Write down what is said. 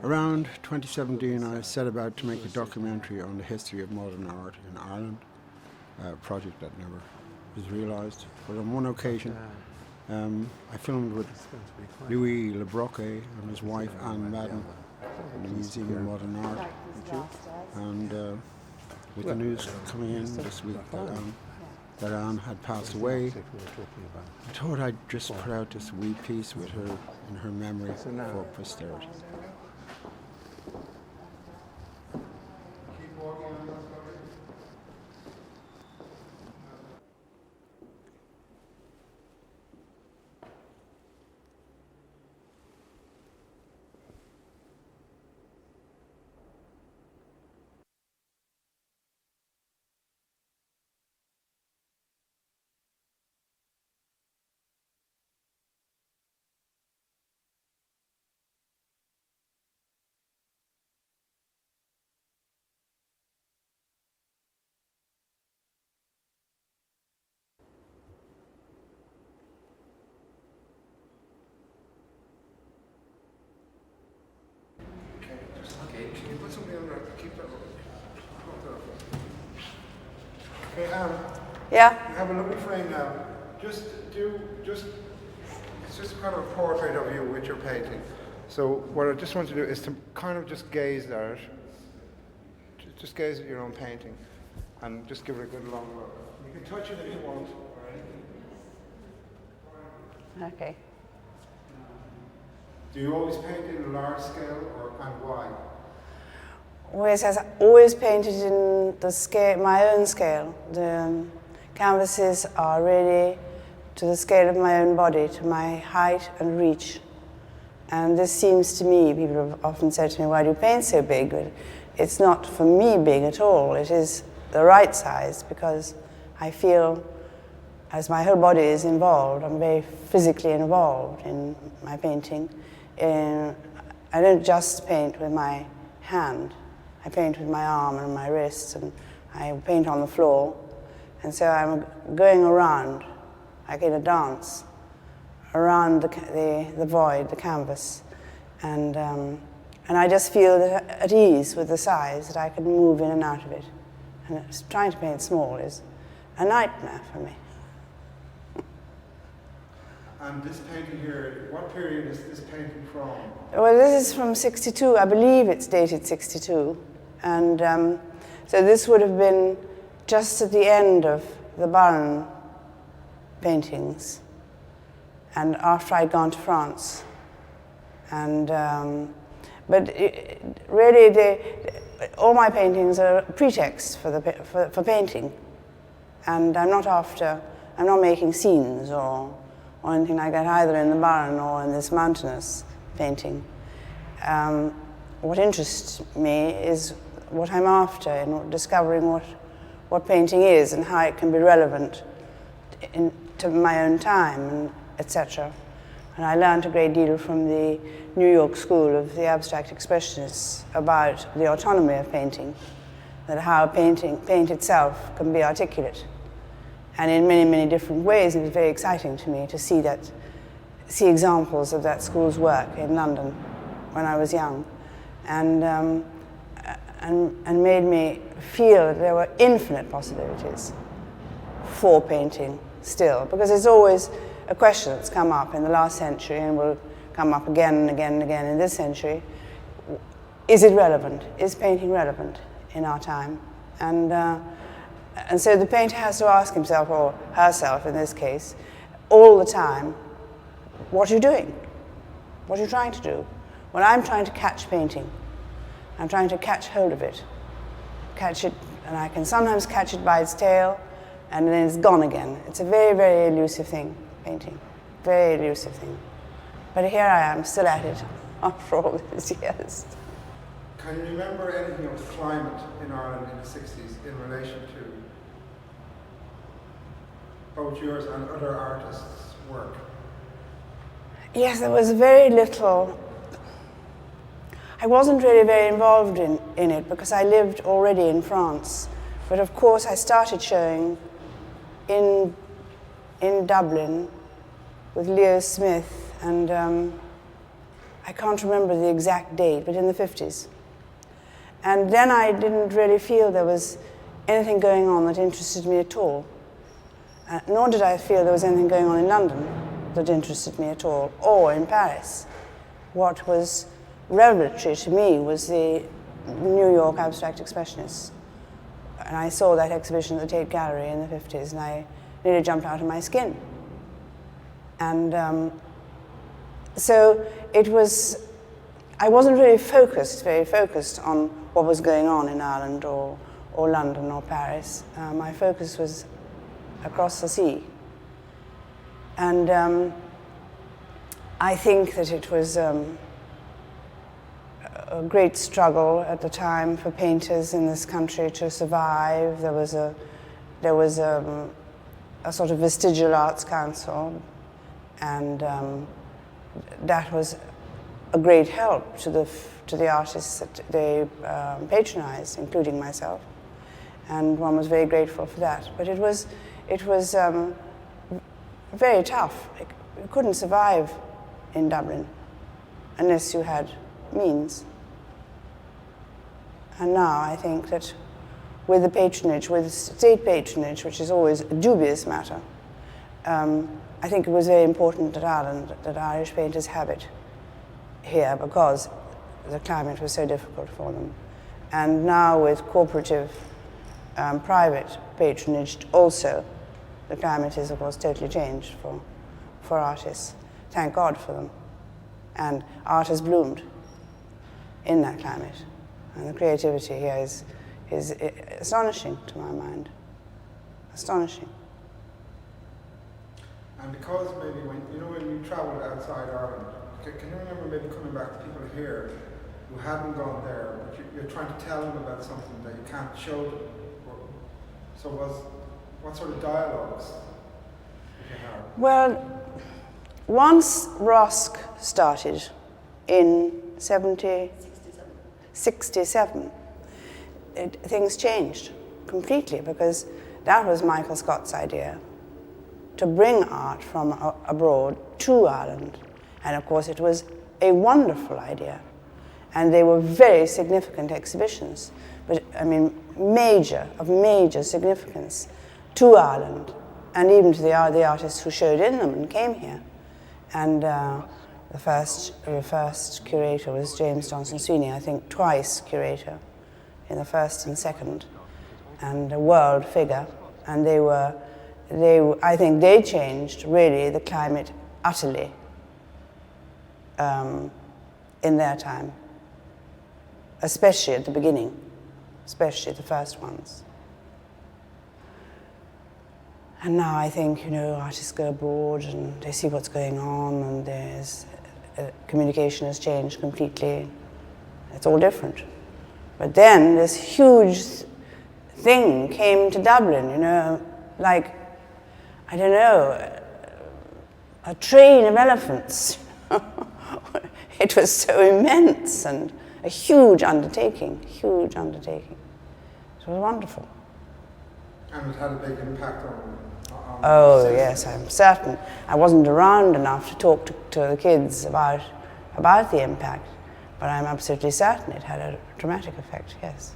Around 2017, I set about to make a documentary on the history of modern art in Ireland, a project that never was realised. But on one occasion, I filmed with Louis Broquy and his wife Anne Madden in the Museum of Modern Art. And with the news coming in this week that Anne had passed away, I thought I'd just put out this wee piece with her in her memory for posterity. Okay, can you put something on that? Keep that up. Okay, Yeah. you have a lovely frame now. It's just kind of a portrait of you with your painting. So what I just want to do is to kind of just gaze at it. Just gaze at your own painting and just give it a good long look. You can touch it if you want. Okay. Do you always paint in a large scale and why? Whereas I've always painted in the scale, my own scale. The canvases are really to the scale of my own body, to my height and reach. And this seems to me, people have often said to me, why do you paint so big? But it's not for me big at all. It is the right size because I feel, as my whole body is involved, I'm very physically involved in my painting. I don't just paint with my hand. I paint with my arm and my wrist, and I paint on the floor. And so I'm going around, like in a dance, around the void, the canvas. And I just feel that at ease with the size, that I can move in and out of it. And trying to paint small is a nightmare for me. And this painting here, what period is this painting from? Well, this is from 62. I believe it's dated 62. And so this would have been just at the end of the Baron paintings and after I'd gone to France. And, really, all my paintings are a pretext for painting. And I'm not making scenes or anything like that, either in the Baron or in this mountainous painting. What interests me is what I'm after in discovering what painting is and how it can be relevant to my own time, and etc. And I learned a great deal from the New York School of the Abstract Expressionists about the autonomy of painting, that how paint itself can be articulate. And in many, many different ways, it was very exciting to me to see examples of that school's work in London when I was young, and made me feel that there were infinite possibilities for painting still, because it's always a question that's come up in the last century and will come up again and again and again in this century. Is it relevant? Is painting relevant in our time? And so the painter has to ask himself, or herself in this case, all the time, what are you doing? What are you trying to do? Well, I'm trying to catch painting. I'm trying to catch hold of it. Catch it, and I can sometimes catch it by its tail, and then it's gone again. It's a very, very elusive thing, painting. Very elusive thing. But here I am, still at it, after all these years. Can you remember anything of the climate in Ireland in the 60s in relation to both yours and other artists' work? Yes, there was very little. I wasn't really very involved in it because I lived already in France. But of course I started showing in Dublin with Leo Smith and I can't remember the exact date, but in the 50s. And then I didn't really feel there was anything going on that interested me at all. Nor did I feel there was anything going on in London that interested me at all, or in Paris. What was revelatory to me was the New York abstract expressionists. And I saw that exhibition at the Tate Gallery in the 50s, and I nearly jumped out of my skin. And so it was, I wasn't really very focused on what was going on in Ireland or London or Paris. My focus was across the sea. And I think that it was a great struggle at the time for painters in this country to survive. There was a sort of vestigial arts council, and that was a great help to the artists that they patronized, including myself, and one was very grateful for that. But it was very tough. You couldn't survive in Dublin unless you had means. And now I think that with the patronage, with state patronage, which is always a dubious matter, I think it was very important that Irish painters have it here, because the climate was so difficult for them. And now with cooperative private patronage also, the climate is of course totally changed for artists. Thank God for them. And art has bloomed in that climate. And the creativity here is astonishing to my mind. Astonishing. And because maybe when you travelled outside Ireland, can you remember maybe coming back to people here who hadn't gone there, but you're trying to tell them about something that you can't show them? So what sort of dialogues did you have? Well, once ROSC started in 67, things changed completely, because that was Michael Scott's idea, to bring art from abroad to Ireland. And of course it was a wonderful idea. And they were very significant exhibitions, but I mean major significance to Ireland, and even to the artists who showed in them and came here. And the first curator was James Johnson Sweeney, I think twice curator, in the first and second, and a world figure. And I think they changed really the climate utterly in their time, especially at the beginning, especially the first ones. And now I think, artists go abroad and they see what's going on, and there's communication has changed completely. It's all different. But then this huge thing came to Dublin, like, I don't know, a train of elephants. It was so immense and a huge undertaking. It was wonderful. And it had a big impact on Oh, yes, I'm certain. I wasn't around enough to talk to the kids about the impact, but I'm absolutely certain it had a dramatic effect, yes.